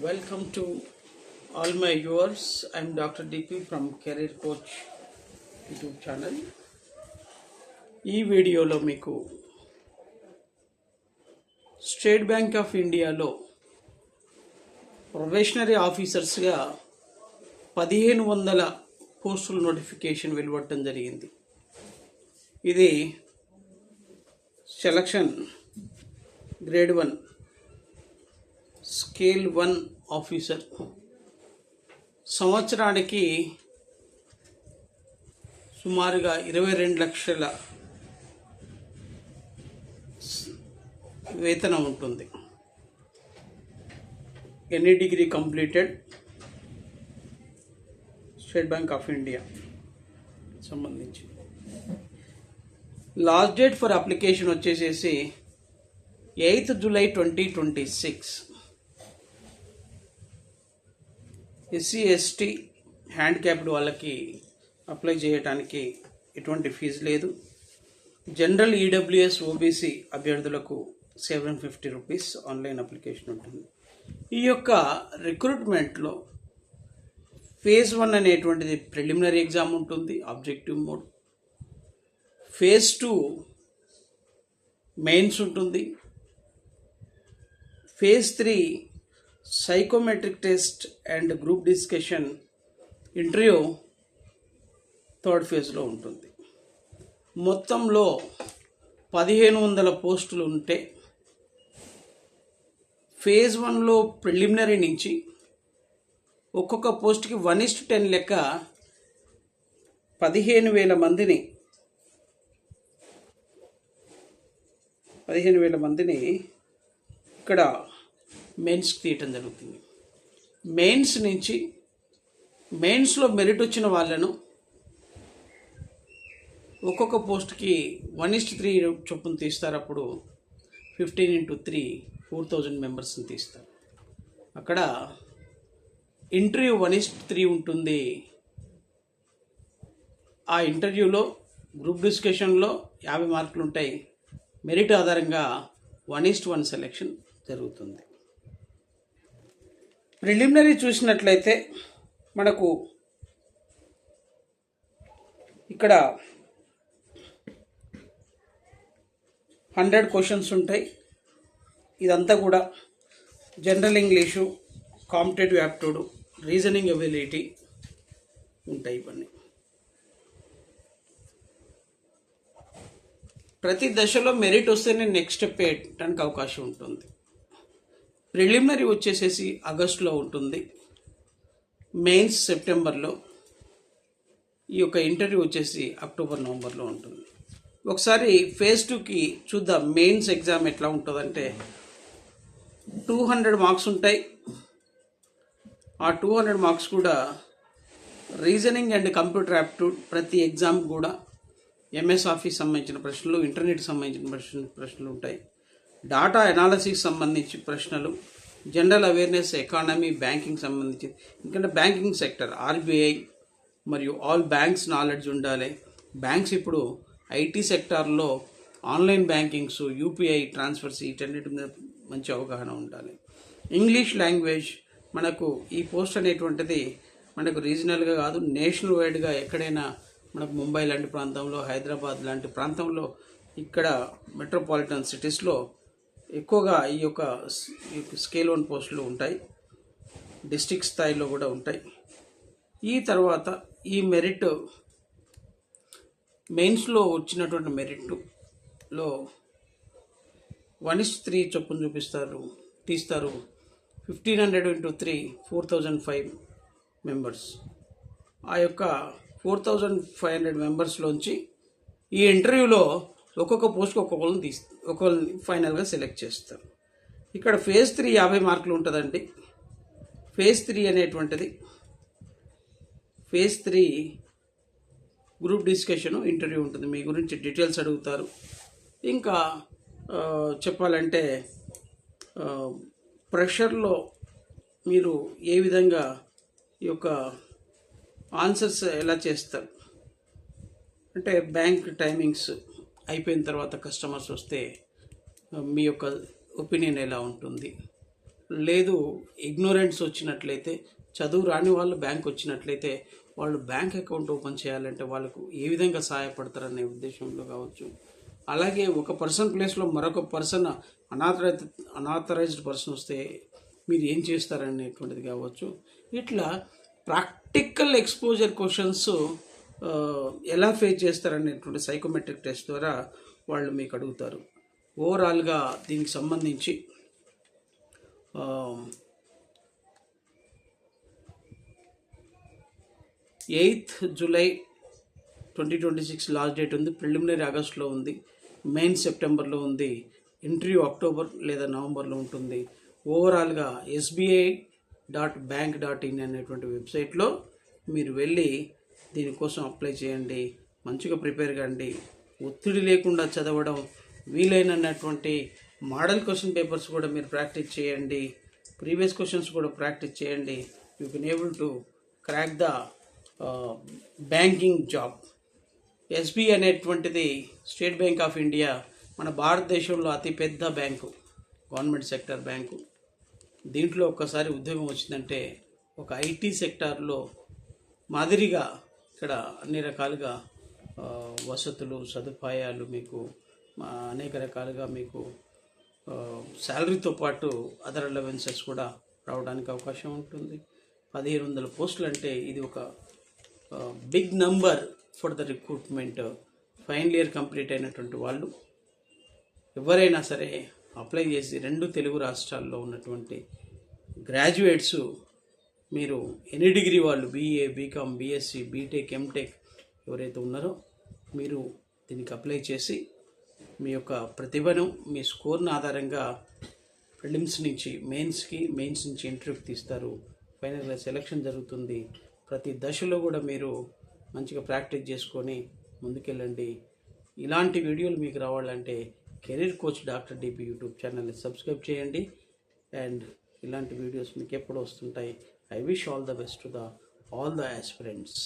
Welcome to all my viewers. I'm Dr. DP from Career Coach YouTube channel. ఈ వీడియోలో మీకు state bank of ఇండియాలో probationary ఆఫీసర్స్గా 1500 పోస్టుల notification వెలువడటం జరిగింది. ఇది సెలక్షన్ గ్రేడ్ 1 స్కేల్ 1 ఆఫీసర్. సంవత్సరానికి సుమారుగా 22 లక్షల వేతనం ఉంటుంది. Any degree completed state bank of India సంబంధించి. లాస్ట్ డేట్ ఫర్ అప్లికేషన్ వచ్చేసేసి 8th July 2026. SC ST handicapped వాళ్ళకి అప్లై చేయడానికి ఎటువంటి ఫీజు లేదు. జనరల్ ఈడబ్ల్యూఎస్ ఓబీసీ అభ్యర్థులకు 750 రూపీస్ ఆన్లైన్ అప్లికేషన్ ఉంటుంది. ఈ యొక్క రిక్రూట్మెంట్లో ఫేజ్ 1 అనేటువంటిది ప్రిలిమినరీ ఎగ్జామ్ ఉంటుంది, ఆబ్జెక్టివ్ మోడ్. ఫేజ్ 2 మెయిన్స్ ఉంటుంది. Phase 3 psychometric test and group discussion interview third ఫేజ్లో ఉంటుంది. మొత్తంలో 1500 పోస్టులు ఉంటే ఫేజ్ 1లో ప్రిలిమినరీ నుంచి ఒక్కొక్క పోస్ట్కి 1:10 లెక్క 15,000 మందిని ఇక్కడ మెయిన్స్కి తీయటం జరుగుతుంది. మెయిన్స్లో మెరిట్ వచ్చిన వాళ్ళను ఒక్కొక్క పోస్ట్కి 1:3 చొప్పున తీస్తారు. అప్పుడు 15 into 3 4,000 మెంబర్స్ని తీస్తారు. అక్కడ ఇంటర్వ్యూ 1:3 ఉంటుంది. ఆ ఇంటర్వ్యూలో గ్రూప్ డిస్కషన్లో 50 మార్కులు ఉంటాయి. మెరిట్ ఆధారంగా 1:1 సెలెక్షన్ జరుగుతుంది. ప్రిలిమినరీ చూసినట్లయితే మనకు ఇక్కడ 100 క్వశ్చన్స్ ఉంటాయి. ఇదంతా కూడా general English, competitive aptitude, reasoning ability ఉంటాయి. ఇవన్నీ ప్రతి దశలో మెరిట్ వస్తేనే నెక్స్ట్ స్టెప్ వేయడానికి అవకాశం ఉంటుంది. ప్రిలిమినరీ వచ్చేసేసి ఆగస్టులో ఉంటుంది, మెయిన్స్ సెప్టెంబర్లో, ఈ యొక్క ఇంటర్వ్యూ వచ్చేసి అక్టోబర్ నవంబర్లో ఉంటుంది. ఒకసారి ఫేజ్ 2కి చూద్దాం. మెయిన్స్ ఎగ్జామ్ ఎట్లా ఉంటుందంటే 200 మార్క్స్ ఉంటాయి. ఆ 200 మార్క్స్ కూడా రీజనింగ్ అండ్ కంప్యూటర్ యాప్టిట్యూడ్, ప్రతి ఎగ్జామ్ కూడా ఎంఎస్ ఆఫీస్ సంబంధించిన ప్రశ్నలు, ఇంటర్నెట్ సంబంధించిన ప్రశ్నలు ఉంటాయి. డాటా అనాలసిస్ సంబంధించి ప్రశ్నలు, జనరల్ అవేర్నెస్, ఎకానమీ, బ్యాంకింగ్ సంబంధించి, ఎందుకంటే బ్యాంకింగ్ సెక్టర్ ఆర్బీఐ మరియు ఆల్ బ్యాంక్స్ నాలెడ్జ్ ఉండాలి. బ్యాంక్స్ ఇప్పుడు ఐటీ సెక్టార్లో ఆన్లైన్ బ్యాంకింగ్స్, యూపీఐ ట్రాన్స్ఫర్స్, వీటన్నిటి మీద మంచి అవగాహన ఉండాలి. ఇంగ్లీష్ లాంగ్వేజ్ మనకు ఈ పోస్ట్ అనేటువంటిది మనకు రీజనల్గా కాదు, నేషనల్ వైడ్గా ఎక్కడైనా మనకు ముంబై లాంటి ప్రాంతంలో, హైదరాబాద్ లాంటి ప్రాంతంలో, ఇక్కడ మెట్రోపాలిటన్ సిటీస్లో ఎక్కువగా ఈ యొక్క స్కేల్ 1 పోస్టులు ఉంటాయి. డిస్ట్రిక్ట్ స్థాయిలో కూడా ఉంటాయి. ఈ తర్వాత ఈ మెరిట్ మెయిన్స్లో వచ్చినటువంటి మెరిట్లో 1:3 చొప్పున తీస్తారు. 1500 into 3 4,005 మెంబర్స్. ఆ యొక్క 4,500 మెంబర్స్లోంచి ఈ ఇంటర్వ్యూలో ఒక్కొక్క పోస్ట్కి ఒక్కొక్కరిని ఫైనల్గా సెలెక్ట్ చేస్తారు. ఇక్కడ ఫేజ్ 3 50 మార్కులు ఉంటుందండి. ఫేజ్ 3 అనేటువంటిది ఫేజ్ 3 గ్రూప్ డిస్కషను, ఇంటర్వ్యూ ఉంటుంది. మీ గురించి డీటెయిల్స్ అడుగుతారు. ఇంకా చెప్పాలంటే ప్రెషర్లో మీరు ఏ విధంగా ఈ యొక్క ఆన్సర్స్ ఎలా చేస్తారు అంటే, బ్యాంక్ టైమింగ్స్ అయిపోయిన తర్వాత కస్టమర్స్ వస్తే మీ యొక్క ఒపీనియన్ ఎలా ఉంటుంది, లేదు ఇగ్నోరెన్స్ వచ్చినట్లయితే, చదువు రాని వాళ్ళు బ్యాంక్ వచ్చినట్లయితే వాళ్ళు బ్యాంక్ అకౌంట్ ఓపెన్ చేయాలంటే వాళ్ళకు ఏ విధంగా సహాయపడతారనే ఉద్దేశంలో కావచ్చు. అలాగే ఒక పర్సన్ ప్లేస్లో మరొక పర్సన్ అనాథరైజ్డ్ పర్సన్ వస్తే మీరు ఏం చేస్తారనేటువంటిది కావచ్చు. ఇట్లా ప్రాక్టికల్ ఎక్స్పోజర్ క్వశ్చన్స్ ఎలా ఫేస్ చేస్తారనేటువంటి సైకోమెట్రిక్ టెస్ట్ ద్వారా వాళ్ళు మీకు అడుగుతారు. ఓవరాల్గా దీనికి సంబంధించి 8th July 2026 లాస్ట్ డేట్ ఉంది. ప్రిలిమినరీ ఆగస్టులో ఉంది, మెయిన్ సెప్టెంబర్లో ఉంది, ఇంటర్వ్యూ అక్టోబర్ లేదా నవంబర్లో ఉంటుంది. ఓవరాల్గా sbi.bank.in అనేటువంటి వెబ్సైట్లో మీరు వెళ్ళి దీనికోసం అప్లై చేయండి. మంచిగా ప్రిపేర్ కండి, ఒత్తిడి లేకుండా చదవడం, వీలైనటువంటి మోడల్ క్వశ్చన్ పేపర్స్ కూడా మీరు ప్రాక్టీస్ చేయండి, ప్రీవియస్ క్వశ్చన్స్ కూడా ప్రాక్టీస్ చేయండి. You can able to crack the banking job. SB అనేటువంటిది స్టేట్ బ్యాంక్ ఆఫ్ ఇండియా మన భారతదేశంలో అతిపెద్ద బ్యాంకు, గవర్నమెంట్ సెక్టర్ బ్యాంకు. దీంట్లో ఒక్కసారి ఉద్యోగం వచ్చిందంటే ఒక ఐటీ సెక్టార్లో మాదిరిగా ఇక్కడ అన్ని రకాలుగా వసతులు, సదుపాయాలు, మీకు అనేక రకాలుగా మీకు శాలరీతో పాటు అదర్ అలవెన్సెస్ కూడా రావడానికి అవకాశం ఉంటుంది. 1500 పోస్టులు అంటే ఇది ఒక big number for the recruitment. Final year complete అయినటువంటి వాళ్ళు ఎవరైనా సరే అప్లై చేసి 2 తెలుగు రాష్ట్రాల్లో ఉన్నటువంటి గ్రాడ్యుయేట్స్, మీరు ఎనీ డిగ్రీ వాళ్ళు BA, BCom, BSc, BTech, MTech ఎవరైతే ఉన్నారో మీరు దీనికి అప్లై చేసి మీ యొక్క ప్రతిభను, మీ స్కోర్ని ఆధారంగా ప్రిలిమ్స్ నుంచి మెయిన్స్కి, మెయిన్స్ నుంచి ఇంటర్వ్యూకి తీస్తారు. ఫైనల్గా సెలక్షన్ జరుగుతుంది. ప్రతి దశలో కూడా మీరు మంచిగా ప్రాక్టీస్ చేసుకొని ముందుకెళ్ళండి. ఇలాంటి వీడియోలు మీకు రావాలంటే career coach doctor DP YouTube ఛానల్ని సబ్స్క్రైబ్ చేయండి. అండ్ ఇలాంటి వీడియోస్ మీకు ఎప్పుడు వస్తుంటాయి. I wish all the best to all the aspirants.